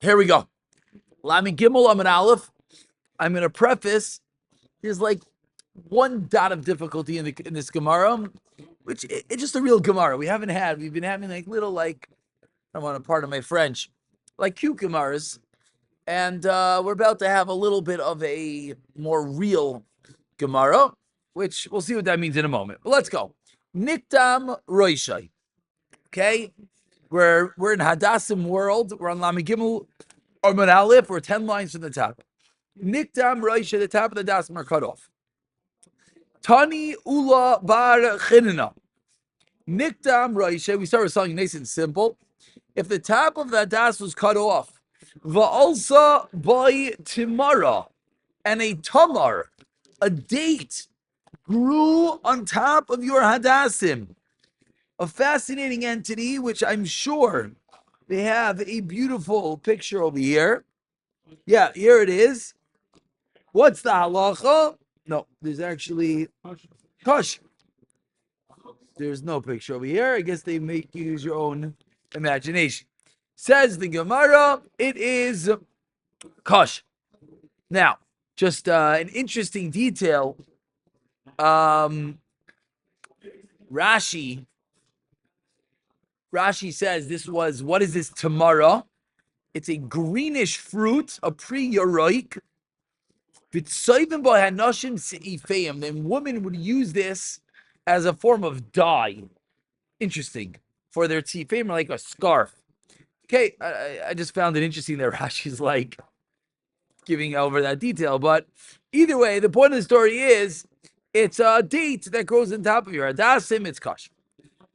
Here we go. Lamin Gimel Lamin Aleph. I'm going to preface. There's like one dot of difficulty in this Gemara, which it's just a real Gemara. We've been having like little I don't want to pardon my French, like cute Gemaras, and we're about to have a little bit of a more real Gemara, which we'll see what that means in a moment. But let's go. Niktam Roishai. Okay, we're in Hadassim world. We're on Lamin Gimel Amud Aleph. We're 10 lines from the top. Niktam Roisha, the top of the Dassim are cut off. Tani Ula Bar Chinina. Niktam Roisha, we start with something nice and simple. If the top of the das was cut off, Va'alsa by Timara, and a tamar, a date, grew on top of your hadassim, a fascinating entity, which I'm sure they have a beautiful picture over here. Yeah, here it is. What's the halacha? No, there's actually Kush. There's no picture over here. I guess they make you use your own imagination. Says the Gemara, it is Kush. Now, just an interesting detail. Rashi says what is this tamara? It's a greenish fruit, a pre-yaroik. Then women would use this as a form of dye. Interesting. For their tzifim, like a scarf. Okay, I just found it interesting that Rashi's like giving over that detail. But either way, the point of the story is it's a date that grows on top of your hadassim. It's kash.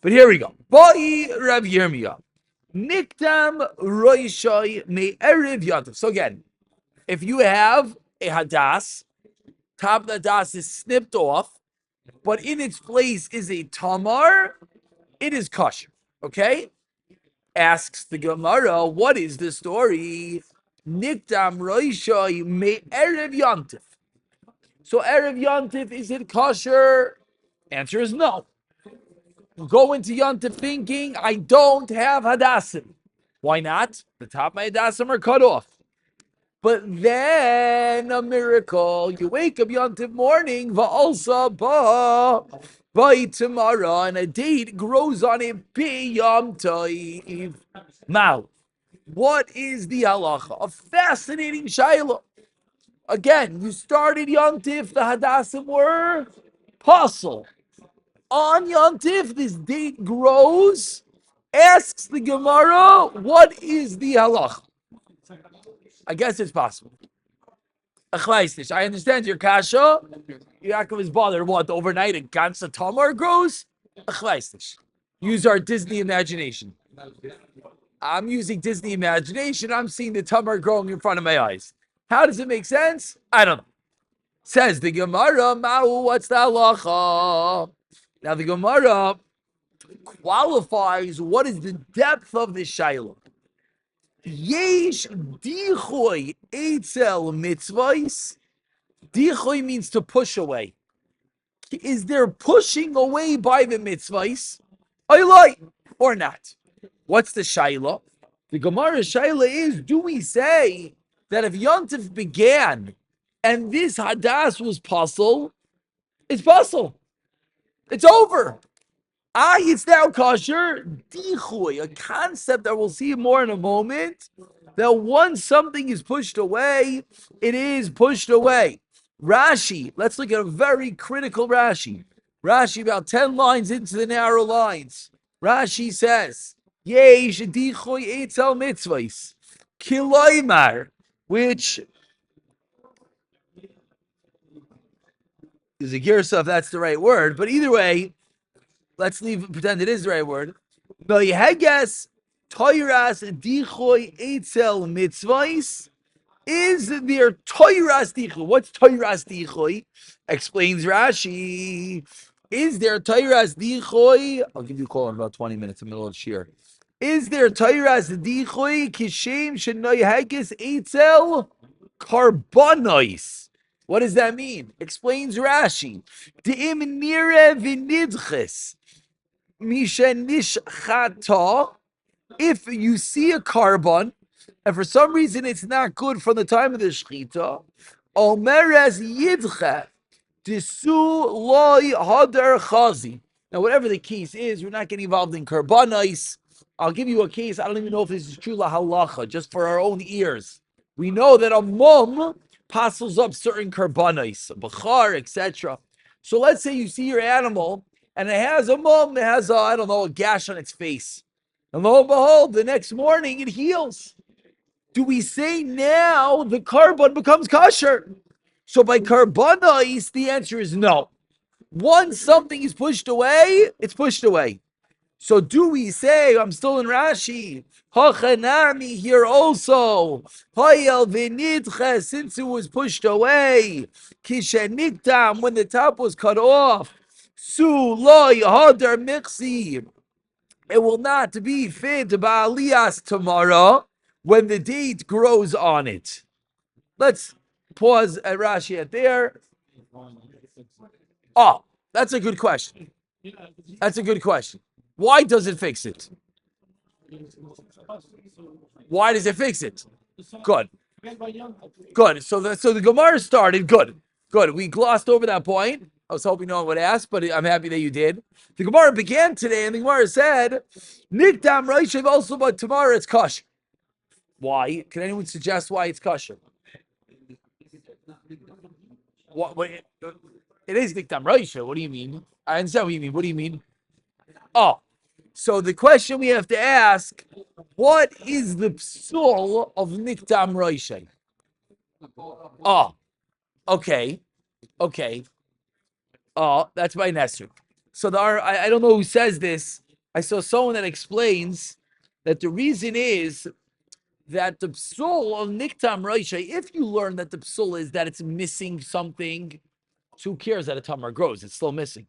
But here we go. Boi Rav Yirmiyah. Niktam roishai me'erev yantav. So again, if you have a hadas, top of the hadas is snipped off, but in its place is a tamar, it is kosher. Okay? Asks the Gemara, what is the story? Niktam roishai me'erev yantav. So erev yantav, is it kosher? Answer is no. Go into yantav thinking, I don't have hadassim. Why not? The top of my hadassim are cut off. But then a miracle, you wake up Yontif morning, va'alsa by tomorrow, and a date grows on it, Yom Tov. Now, what is the halacha? A fascinating shayla. Again, you started Yontif, the hadassim were puzzle. On Yontif, this date grows. Asks the Gemara, what is the halacha? I guess it's possible. I understand your kasha. Yaakov is bothered. What, overnight a ganze tamar grows? Use our Disney imagination. I'm using Disney imagination. I'm seeing the tamar growing in front of my eyes. How does it make sense? I don't know. Says the Gemara, Ma'u, what's the halacha? Now the Gemara qualifies what is the depth of the shayla. Yesh dichoy etzel mitzvahs. Dichoy means to push away. Is there pushing away by the mitzvahs? Oiloi or not? What's the shayla? The Gemara shayla is: do we say that if Yontif began and this hadas was puzzle, it's puzzle? It's over. It's now kosher. Dichoy, a concept that we'll see more in a moment, that once something is pushed away, it is pushed away. Rashi, let's look at a very critical Rashi. Rashi, about 10 lines into the narrow lines. Rashi says, Yesh dichoy etzel mitzvahs, kiloimar, which is a girsa if that's the right word, but either way, let's pretend it is the right word. V'yeheges toiras dichoy etzel mitzvahs. Is there toiras dichoy? What's toiras dichoy? Explains Rashi. Is there toiras dichoy? I'll give you a call in about 20 minutes in the middle of shir. Is there toiras dichoy kishem shenoyeheges etzel karbonos? What does that mean? Explains Rashi. De'im nire v'nidches. If you see a carbon, and for some reason it's not good from the time of the shechita, omeres yidcha disu loy hadar chazi. Now, whatever the case is, we're not getting involved in karbanos. I'll give you a case. I don't even know if this is true la halacha, just for our own ears. We know that a mum passes up certain karbanos, a bachar, etc. So let's say you see your animal and it has a mum that has a gash on its face. And lo and behold, the next morning it heals. Do we say now the carbon becomes kosher? So by karbanos, the answer is no. Once something is pushed away, it's pushed away. So do we say, I'm still in Rashi, Hachanami here also, Hayel v'nidche, since it was pushed away, Kisheniktam, when the top was cut off, Su loy hadar mixi, it will not be fit ba'aliyas tomorrow when the date grows on it. Let's pause at Rashi at there. Oh, that's a good question. That's a good question. Why does it fix it? Why does it fix it? Good. Good. So the Gemara started. Good. Good. We glossed over that point. I was hoping no one would ask, but I'm happy that you did. The Gemara began today, and the Gemara said, Nikdam Raishav also, but tomorrow it's kosher. Why? Can anyone suggest why it's kosher? What it is Nikdam Raishav. What do you mean? I understand what you mean. What do you mean? Oh, so the question we have to ask, what is the psul of Nikdam Raishav? Oh, okay. Oh, that's by Nesser. So I don't know who says this. I saw someone that explains that the reason is that the psul of Niktam Raisha, if you learn that the psul is that it's missing something, so who cares that a tamar grows? It's still missing.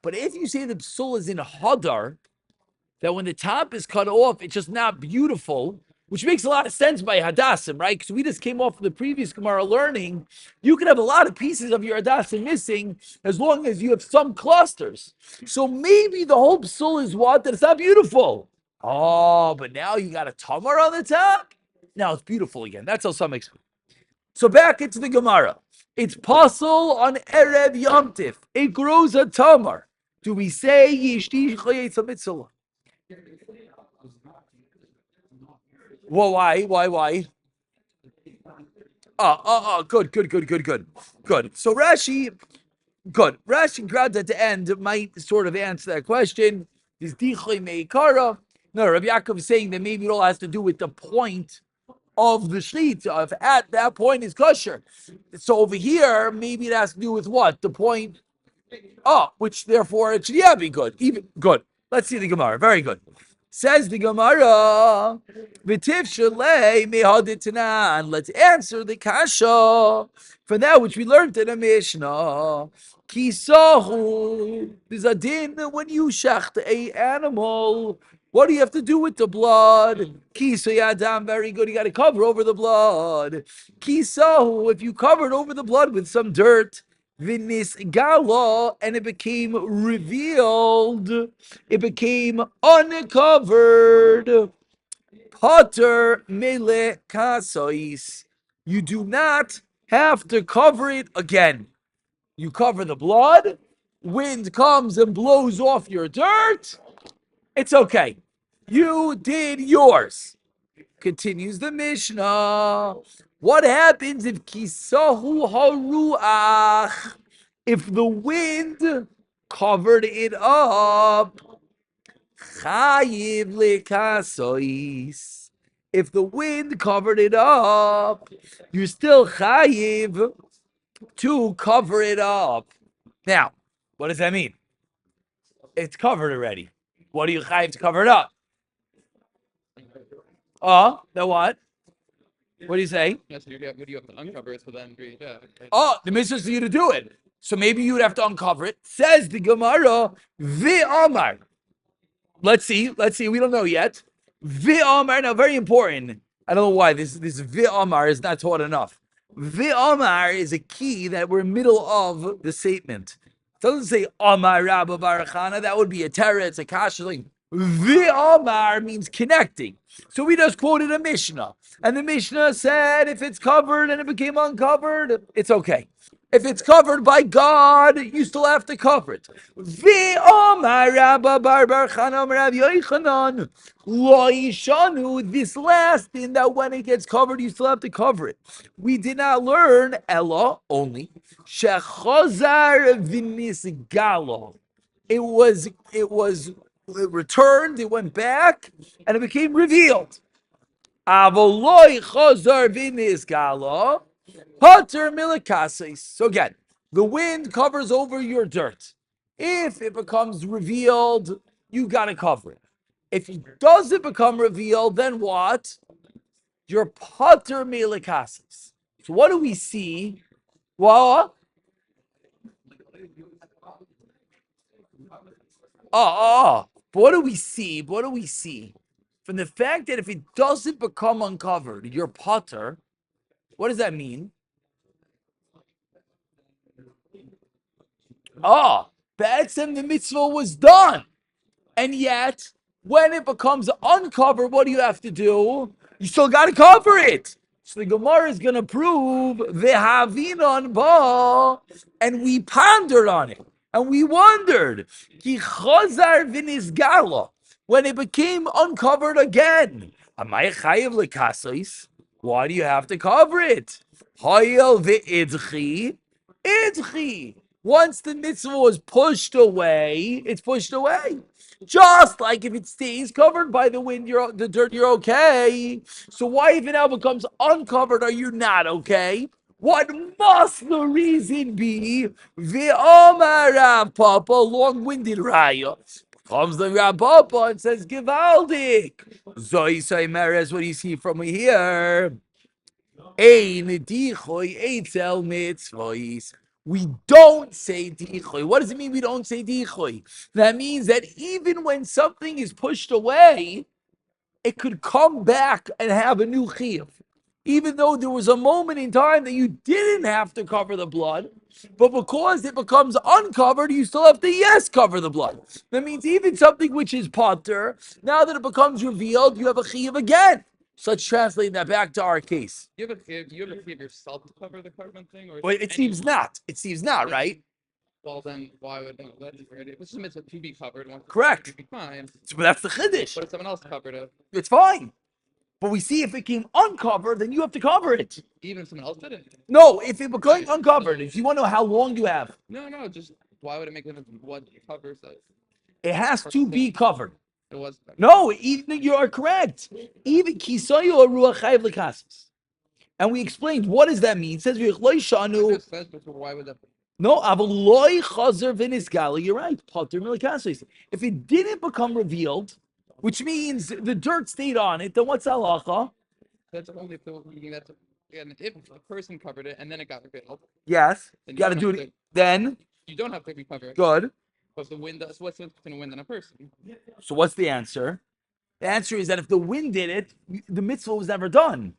But if you say the psul is in hadar, that when the top is cut off, it's just not beautiful, which makes a lot of sense by Hadassim, right? Because we just came off of the previous Gemara learning, you can have a lot of pieces of your Hadassim missing as long as you have some clusters. So maybe the whole psul is what? That it's not beautiful. Oh, but now you got a tamar on the top? Now it's beautiful again. That's how some explain. So back into the Gemara. It's pasul on Erev Yomtiv. It grows a tamar. Do we say Yishti Chayetza Mitzvah? Well, why? Good. So Rashi grabbed at the end might sort of answer that question. Is Dichle Meikara? No, Rabbi Yaakov is saying that maybe it all has to do with the point of the sheet. If at that point is kosher. So over here, maybe it has to do with what? The point. Oh, which therefore it should be good. Even good. Let's see the Gemara. Very good. Says the Gemara, V'tiv shalei mehaditanan. Let's answer the kasha for that which we learned in the Mishnah. Kisahu. There's a din when you shacht a animal. What do you have to do with the blood? Kisa yadam, very good. You got to cover over the blood. Kisahu, if you covered over the blood with some dirt, Vinis Gala, and it became revealed, it became uncovered. Potter mele kasois. You do not have to cover it again. You cover the blood, wind comes and blows off your dirt, it's okay. You did yours. Continues the Mishnah. What happens if kisahu haruach? If the wind covered it up, chayiv lekasois. If the wind covered it up, you're still chayiv to cover it up. Now, what does that mean? It's covered already. What do you chayiv to cover it up? Then what? What do you say? Yeah, so you have to uncover it, so then yeah. Okay. The mitzvah is for you to do it. So maybe you would have to uncover it. Says the Gemara, V'amar. Let's see. We don't know yet. V'amar. Now, very important. I don't know why this V'amar is not taught enough. V'amar is a key that we're middle of the statement. It doesn't say Amar Rabba Barachana. That would be a terror. It's a kasha. Like, V'amar means connecting. So we just quoted a Mishnah. And the Mishnah said if it's covered and it became uncovered, it's okay. If it's covered by God, you still have to cover it. V'amar Rabba bar bar Chanam Rav Yochanan lo yishanu. This last thing that when it gets covered, you still have to cover it. We did not learn Ella only shechazar v'nisgalo. It returned, it went back, and it became revealed. Avoloi chazar v'nisgalo. Pater milikasis. So again, the wind covers over your dirt. If it becomes revealed, you got to cover it. If it doesn't become revealed, then what? You're pater milikasis. So what do we see? Well, but what do we see? What do we see? From the fact that if it doesn't become uncovered, you're pater, what does that mean? Ba'etzem the mitzvah was done. And yet, when it becomes uncovered, what do you have to do? You still got to cover it. So the Gemara is going to prove v'havinon ba, and we pondered on it, and we wondered ki chazar v'nisgala, when it became uncovered again. Amay chayiv lekasos. Why do you have to cover it? Hayel v'idchi, idchi. Once the mitzvah was pushed away, it's pushed away. Just like if it stays covered by the wind, the dirt, you're okay. So why if it now becomes uncovered, are you not okay? What must the reason be? V'omar Rav Papa, long-winded raya. Comes the Rav Papa and says, Givaldik. Zoi Saimeres, what do you see from here? Ein dichoy eitzel mitzvahs. We don't say dichoy. What does it mean we don't say dichoy? That means that even when something is pushed away, it could come back and have a new chiyuv. Even though there was a moment in time that you didn't have to cover the blood, but because it becomes uncovered, you still have to, cover the blood. That means even something which is potter, now that it becomes revealed, you have a chiyuv again. So let's translate that back to our case. You ever give yourself to cover the carbon thing, or Well, it seems not. It seems not, right? Well, then why would it? It's just meant to be covered. Correct. Be fine. But that's the chiddush. But if someone else covered it, it's fine. But we see if it came uncovered, then you have to cover it. Even if someone else did it? No, if it became uncovered, if you want to know how long you have. No, just why would it make a difference what covers it? It has to be covered. It was. No, even you are correct. Even kisayu or ruach chayiv lekasos. And we explained what does that mean. It says Why would that be? No, avaloi chazer v'nisgala. You're right. Pater milikasos. If it didn't become revealed, which means the dirt stayed on it, then what's halacha? That's only if if a person covered it and then it got revealed. Yes, you got to do it. Then you don't have to be covered. Good. But the wind. What's between a wind and a person? So what's the answer? The answer is that if the wind did it, the mitzvah was never done.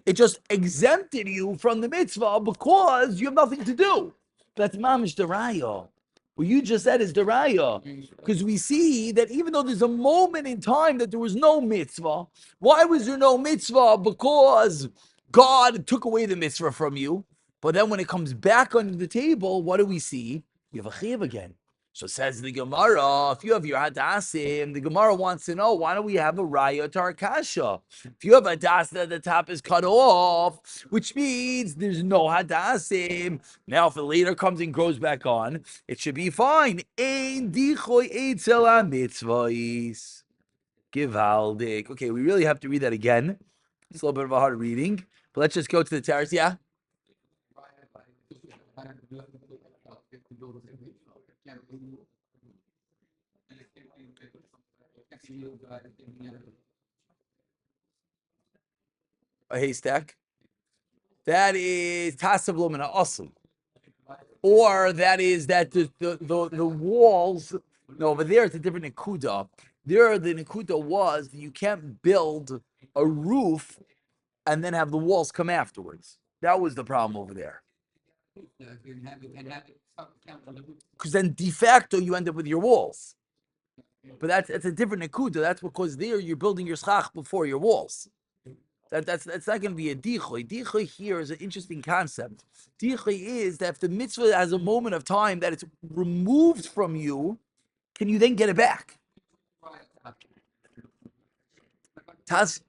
It just exempted you from the mitzvah because you have nothing to do. That's mamish deraya. What you just said is deraya. Because we see that even though there's a moment in time that there was no mitzvah, why was there no mitzvah? Because God took away the mitzvah from you. But then when it comes back under the table, what do we see? You have a chiyuv again. So says the Gemara, if you have your hadassim, the Gemara wants to know, why don't we have a raya to our kasha? If you have a hadass that the top is cut off, which means there's no hadassim. Now if it later comes and grows back on, it should be fine. Ein dichoy eitzel ha-mitzvahis. Givaldik. Okay, we really have to read that again. It's a little bit of a hard reading, but let's just go to the terrace. Yeah? A haystack. That is tasablum and awesome. Or that is that the walls. No, over there it's a different nekuda. There the nekuda was that you can't build a roof and then have the walls come afterwards. That was the problem over there. Because then de facto you end up with your walls. But that's a different nekuda. That's because there you're building your schach before your walls. That's not going to be a dichoy. Dichoy here is an interesting concept. Dichoy is that if the mitzvah has a moment of time that it's removed from you, can you then get it back? Taz.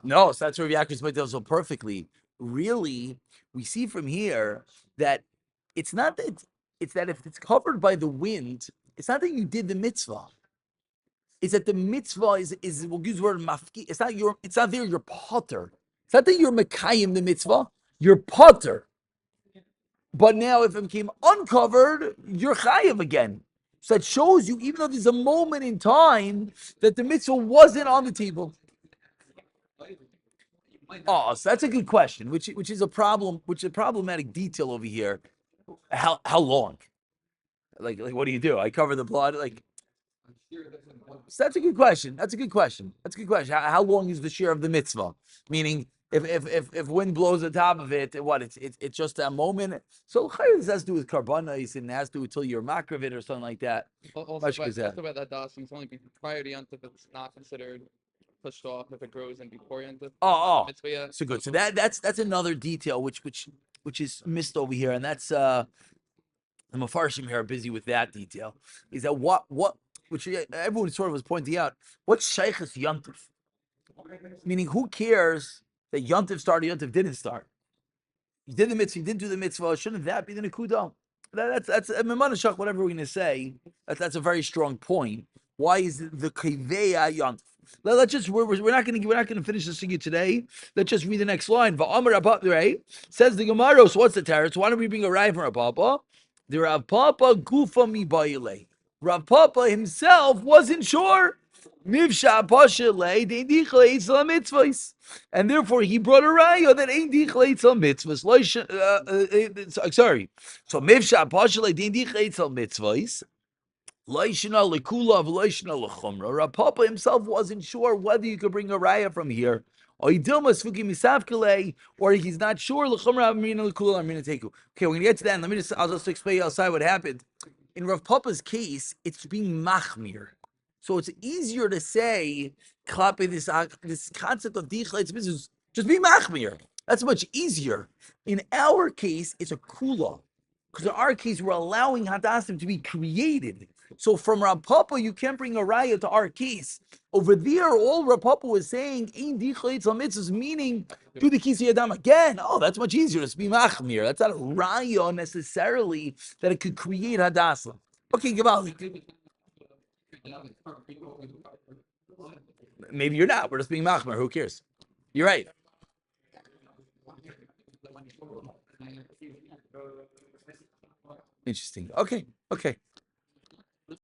No, so that's where Yaakov explained it so perfectly. Really, we see from here that it's not that it's that if it's covered by the wind, it's not that you did the mitzvah. It's that the mitzvah is we'll use the word mafki. It's not there, you're potter. It's not that you're mekayim the mitzvah, you're potter. But now if it became uncovered, you're chayiv again. So that shows you, even though there's a moment in time that the mitzvah wasn't on the table. Oh, so that's a good question, which is a problem, which is a problematic detail over here. How long? Like what do? I cover the blood. So that's a good question. That's a good question. How long is the share of the mitzvah? Meaning, if wind blows on top of it, what? It's just a moment. So this has to do with karbanos and it has to do until you're makravit or something like that. Also, about that das, it's only prior to Yontif, it's not considered pushed off if it grows in before Yontif. Oh, Mitzvah, yeah. so good. So that's another detail which is missed over here, and that's the Mefarshim here are busy with that detail. Is that which everyone sort of was pointing out? What's sheikhs Yontif? Meaning, who cares that Yontif started, Yontif didn't start? You did the mitzvah, you didn't do the mitzvah. Shouldn't that be the nekudah? That's Mimanashach, whatever we're going to say. That's a very strong point. Why is the kaveya Yontif? Let's just we're not going to finish this thing today. Let's just read the next line. Right? Says the Gemara. So what's the teretz? Why don't we bring a raya from Rav Papa? The Rav Papa gufa mi bayile. Rav Papa himself wasn't sure. Mivsha pasha le de dichle itzla mitzvahs, and therefore he brought a raya that ain't dichle itzla mitzvahs. Sorry. So mivsha pasha le de dichle itzla mitzvahs. Loishna lekula v'loishna lechumra. Rav Papa himself wasn't sure whether you could bring a raya from here, or he's not sure. Okay, we're gonna get to that. And I'll just explain outside what happened. In Rav Papa's case, it's being machmir. So it's easier to say, this concept of dichleitz business, just be machmir. That's much easier. In our case, it's a kula. Because in our case, we're allowing hadassim to be created. So from Rav Papa, you can't bring a raya to our case. Over there, all Rav Papa was saying, ein dichleitz mitzvahs, meaning, do the kisi adam again. Oh, that's much easier. Just be machmir. That's not a raya necessarily that it could create hadassim. Okay, Gavali. Maybe you're not. We're just being machmir. Who cares? You're right. Interesting. Okay.